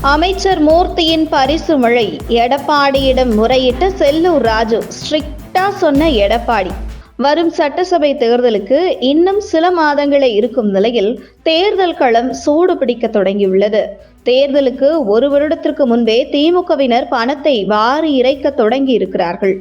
அமைச்சர் மூர்த்தியின் பரிசு மழை. எடப்பாடியிடம் முறையிட்ட செல்லூர் ராஜு. ஸ்ட்ரிக்டா சொன்ன எடப்பாடி. வரும் சட்டசபை தேர்தலுக்கு இன்னும் சில மாதங்களே இருக்கும் நிலையில் தேர்தல் களம் சூடு பிடிக்க தொடங்கியுள்ளது. தேர்தலுக்கு ஒரு வருடத்திற்கு முன்பே திமுகவினர் பணத்தை வாரி இறைக்க தொடங்கி இருக்கிறார்கள்.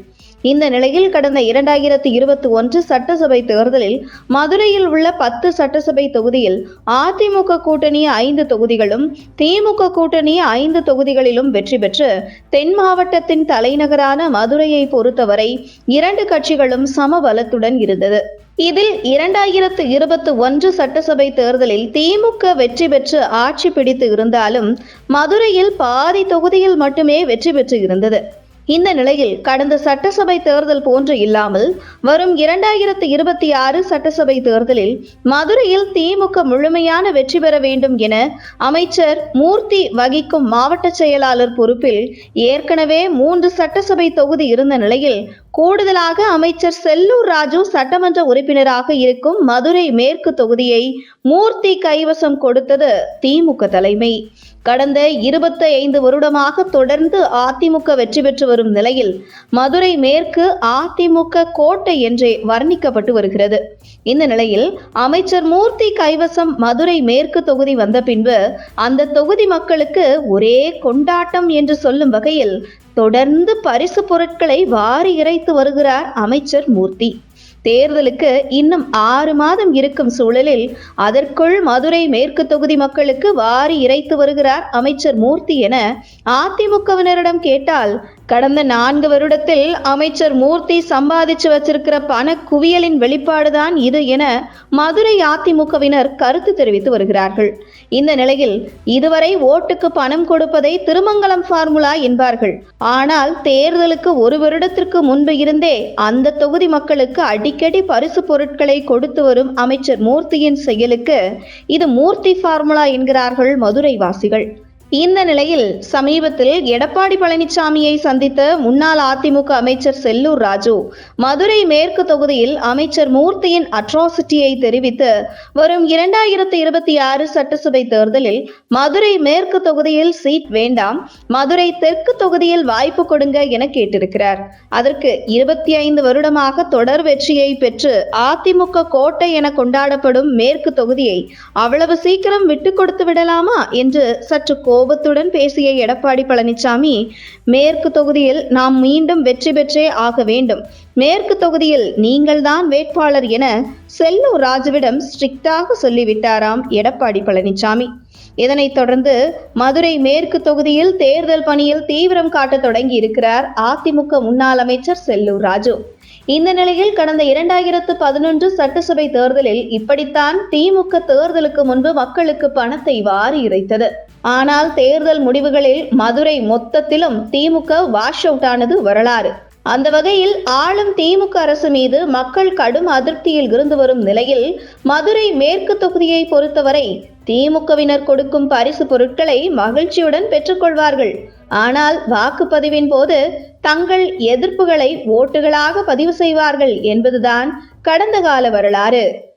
இந்த நிலையில் கடந்த 2021 சட்டசபை தேர்தலில் மதுரையில் உள்ள 10 சட்டசபை தொகுதியில் அதிமுக கூட்டணி 5 தொகுதிகளும் திமுக கூட்டணி 5 தொகுதிகளிலும் வெற்றி பெற்று தென் மாவட்டத்தின் தலைநகரான மதுரையை பொறுத்தவரை 2 கட்சிகளும் சமபலத்துடன் இருந்தது. இதில் 2021 சட்டசபை தேர்தலில் திமுக வெற்றி பெற்று ஆட்சி பிடித்து இருந்தாலும் மதுரையில் பாதி தொகுதியில் மட்டுமே வெற்றி பெற்று இருந்தது. இந்த நிலையில் கடந்த சட்டசபை தேர்தல் போன்று இல்லாமல் வரும் 2026 சட்டசபை தேர்தலில் மதுரையில் திமுக முழுமையான வெற்றி பெற வேண்டும் என அமைச்சர் மூர்த்தி வகிக்கும் மாவட்ட செயலாளர் பொறுப்பில் ஏற்கனவே 3 சட்டசபை தொகுதி இருந்த நிலையில் கூடுதலாக அமைச்சர் செல்லூர் ராஜு சட்டமன்ற உறுப்பினராக இருக்கும் மதுரை மேற்கு தொகுதியை மூர்த்தி கைவசம் கொடுத்தது திமுக தலைமை. கடந்த 25 வருடமாக தொடர்ந்து அதிமுக வெற்றி பெற்று வரும் நிலையில் மதுரை மேற்கு அதிமுக கோட்டை என்றே வர்ணிக்கப்பட்டு வருகிறது. இந்த நிலையில் அமைச்சர் மூர்த்தி கைவசம் மதுரை மேற்கு தொகுதி வந்த பின்பு அந்த தொகுதி மக்களுக்கு ஒரே கொண்டாட்டம் என்று சொல்லும் வகையில் தொடர்ந்து பரிசு பொருட்களை வாரி இறைத்து வருகிறார் அமைச்சர் மூர்த்தி. தேர்தலுக்கு இன்னும் 6 மாதம் இருக்கும் சூழலில் அதற்குள் மதுரை மேற்கு தொகுதி மக்களுக்கு வாரி இறைத்து வருகிறார் அமைச்சர் மூர்த்தி என அதிமுகவினரிடம் கேட்டால் கடந்த 4 வருடத்தில் அமைச்சர் மூர்த்தி சம்பாதிச்சு வச்சிருக்கிற பண குவியலின் வெளிப்பாடுதான் இது என மதுரை அதிமுகவினர் கருத்து தெரிவித்து வருகிறார்கள். இந்த நிலையில் இதுவரை ஓட்டுக்கு பணம் கொடுப்பதை திருமங்கலம் ஃபார்முலா என்பார்கள். ஆனால் தேர்தலுக்கு ஒரு வருடத்திற்கு முன்பு இருந்தே அந்த தொகுதி மக்களுக்கு அடிக்கடி பரிசு பொருட்களை கொடுத்து வரும் அமைச்சர் மூர்த்தியின் செயலுக்கு இது மூர்த்தி ஃபார்முலா என்கிறார்கள் மதுரை வாசிகள். இந்த நிலையில் சமீபத்தில் எடப்பாடி பழனிசாமியை சந்தித்த முன்னாள் அதிமுக அமைச்சர் செல்லூர் ராஜு மதுரை மேற்கு தொகுதியில் அமைச்சர் மூர்த்தியின் அட்ராசிட்டியை தெரிவித்து வரும் 2026 சட்டசபை தேர்தலில் மதுரை மேற்கு தொகுதியில் சீட் வேண்டாம், மதுரை தெற்கு தொகுதியில் வாய்ப்பு கொடுங்க என கேட்டிருக்கிறார். அதற்கு 25 வருடமாக தொடர் வெற்றியை பெற்று அதிமுக கோட்டை என கொண்டாடப்படும் மேற்கு தொகுதியை அவ்வளவு சீக்கிரம் விட்டு கொடுத்து விடலாமா என்று சற்று கோபத்துடன் பேசிய எடப்பாடி பழனிசாமி, மேற்கு தொகுதியில் நாம் மீண்டும் வெற்றி பெற்றே ஆக வேண்டும், மேற்கு தொகுதியில் நீங்கள்தான் வேட்பாளர் என செல்லூர் ராஜுவிடம் ஸ்ட்ரிக்டாக சொல்லிவிட்டாராம் எடப்பாடி பழனிசாமி. இதனைத் தொடர்ந்து மதுரை மேற்கு தொகுதியில் தேர்தல் பணியில் தீவிரம் காட்ட தொடங்கி இருக்கிறார் அதிமுக முன்னாள் அமைச்சர் செல்லூர் ராஜு. இந்த நிலையில் கடந்த 2011 சட்டசபை தேர்தலில் இப்படித்தான் திமுக தேர்தலுக்கு முன்பு மக்களுக்கு பணத்தை வாரி இறைத்தது. ஆனால் தேர்தல் முடிவுகளில் மதுரை மொத்தத்திலும் திமுக வாஷ் அவுட் ஆனது வரலாறு. அந்த வகையில் ஆளும் திமுக அரசு மீது மக்கள் கடும் அதிருப்தியில் இருந்து வரும் நிலையில் மதுரை மேற்கு தொகுதியை பொறுத்தவரை திமுகவினர் கொடுக்கும் பரிசு பொருட்களை மகிழ்ச்சியுடன் பெற்றுக்கொள்வார்கள். ஆனால் வாக்குப்பதிவின் போது தங்கள் எதிர்ப்புகளை ஓட்டுகளாக பதிவு செய்வார்கள் என்பதுதான் கடந்த கால வரலாறு.